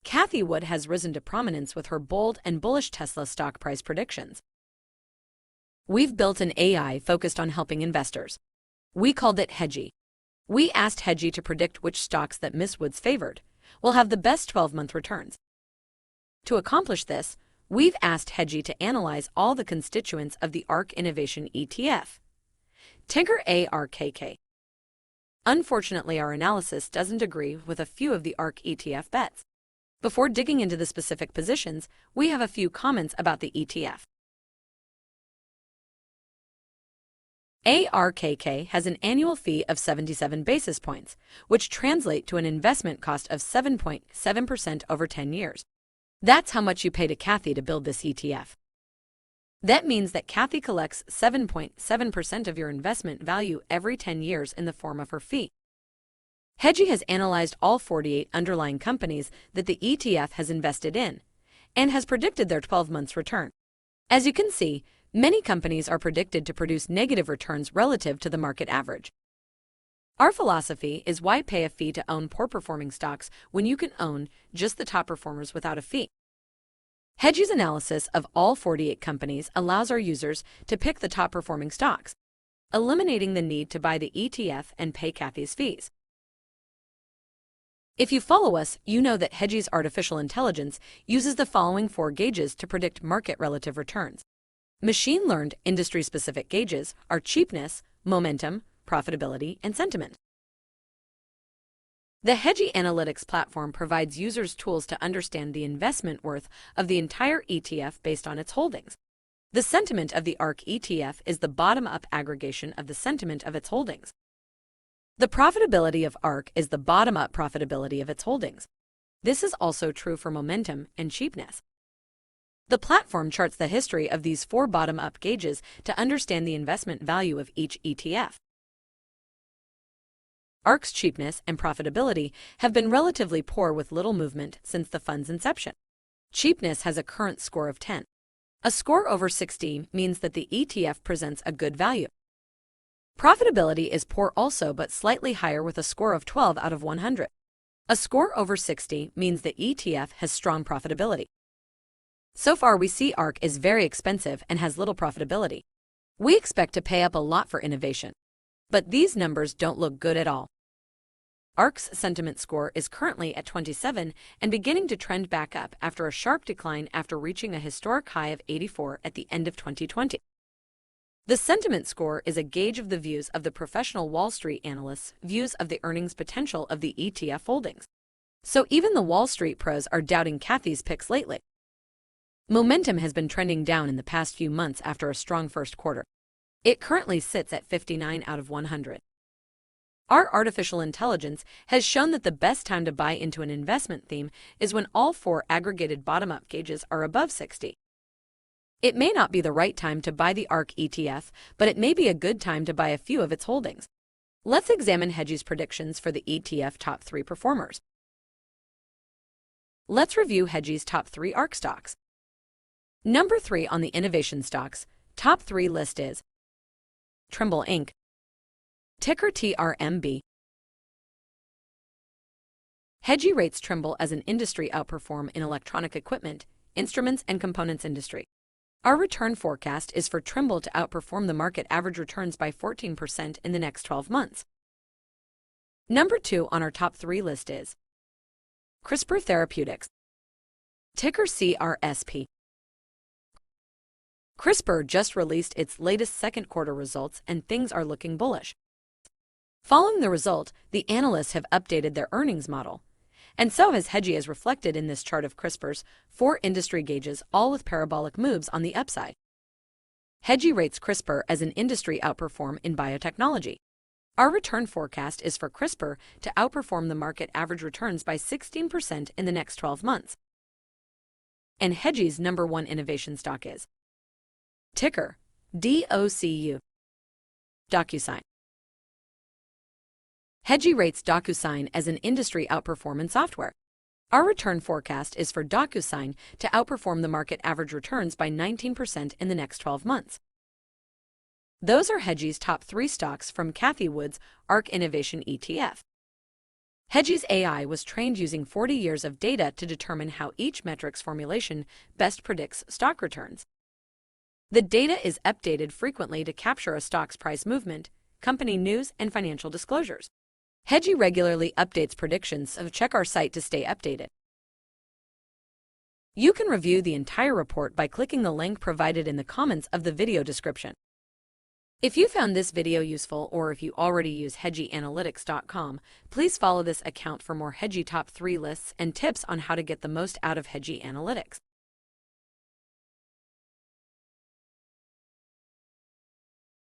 Cathie Wood has risen to prominence with her bold and bullish Tesla stock price predictions. We've built an AI focused on helping investors. We called it Hedgy. We asked Hedgy to predict which stocks that Miss Woods favored will have the best 12-month returns. To accomplish this, we've asked Hedgy to analyze all the constituents of the ARKK Innovation ETF, ticker ARKK. Unfortunately, our analysis doesn't agree with a few of the ARKK ETF bets. Before digging into the specific positions, we have a few comments about the ETF. ARKK has an annual fee of 77 basis points, which translate to an investment cost of 7.7% over 10 years. That's how much you pay to Cathie to build this ETF. That means that Cathie collects 7.7% of your investment value every 10 years in the form of her fee. Hedgy has analyzed all 48 underlying companies that the ETF has invested in and has predicted their 12 months return. As you can see, many companies are predicted to produce negative returns relative to the market average. Our philosophy is, why pay a fee to own poor-performing stocks when you can own just the top performers without a fee? Hedgy's analysis of all 48 companies allows our users to pick the top-performing stocks, eliminating the need to buy the ETF and pay Cathie's fees. If you follow us, you know that Hedgy's artificial intelligence uses the following 4 gauges to predict market relative returns. Machine-learned industry-specific gauges are cheapness, momentum, profitability, and sentiment. The Hedgy Analytics platform provides users tools to understand the investment worth of the entire ETF based on its holdings. The sentiment of the ARKK ETF is the bottom-up aggregation of the sentiment of its holdings. The profitability of ARKK is the bottom-up profitability of its holdings. This is also true for momentum and cheapness. The platform charts the history of these 4 bottom-up gauges to understand the investment value of each ETF. ARKK's cheapness and profitability have been relatively poor with little movement since the fund's inception. Cheapness has a current score of 10. A score over 60 means that the ETF presents a good value. Profitability is poor also, but slightly higher with a score of 12 out of 100. A score over 60 means the ETF has strong profitability. So far, we see ARKK is very expensive and has little profitability. We expect to pay up a lot for innovation. But these numbers don't look good at all. ARKK's sentiment score is currently at 27 and beginning to trend back up after a sharp decline after reaching a historic high of 84 at the end of 2020. The sentiment score is a gauge of the views of the professional Wall Street analysts' views of the earnings potential of the ETF holdings. So even the Wall Street pros are doubting Cathie's picks lately. Momentum has been trending down in the past few months after a strong first quarter. It currently sits at 59 out of 100. Our artificial intelligence has shown that the best time to buy into an investment theme is when all 4 aggregated bottom-up gauges are above 60. It may not be the right time to buy the ARKK ETF, but it may be a good time to buy a few of its holdings. Let's examine Hedgy's predictions for the ETF top 3 performers. Let's review Hedgy's top 3 ARKK stocks. Number 3 on the innovation stocks, top 3 list is Trimble Inc, ticker TRMB. Hedgy rates Trimble as an industry outperform in electronic equipment, instruments, and components industry. Our return forecast is for Trimble to outperform the market average returns by 14% in the next 12 months. Number 2 on our top 3 list is Crispr Therapeutics, ticker Crsp. Crispr just released its latest second quarter results and things are looking bullish. Following the result, the analysts have updated their earnings model, and so has Hedgy, as reflected in this chart of Crispr's 4 industry gauges, all with parabolic moves on the upside. Hedgy rates Crispr as an industry outperform in biotechnology. Our return forecast is for Crispr to outperform the market average returns by 16% in the next 12 months. And Hedgy's number 1 innovation stock is ticker DOCU, DocuSign. Hedgy rates DocuSign as an industry outperform in software. Our return forecast is for DocuSign to outperform the market average returns by 19% in the next 12 months. Those are Hedgy's top 3 stocks from Cathie Wood's ARKK Innovation ETF. Hedgy's AI was trained using 40 years of data to determine how each metric's formulation best predicts stock returns. The data is updated frequently to capture a stock's price movement, company news, and financial disclosures. Hedgy regularly updates predictions, so check our site to stay updated. You can review the entire report by clicking the link provided in the comments of the video description. If you found this video useful, or if you already use hedgyanalytics.com, please follow this account for more Hedgy Top 3 lists and tips on how to get the most out of Hedgy Analytics.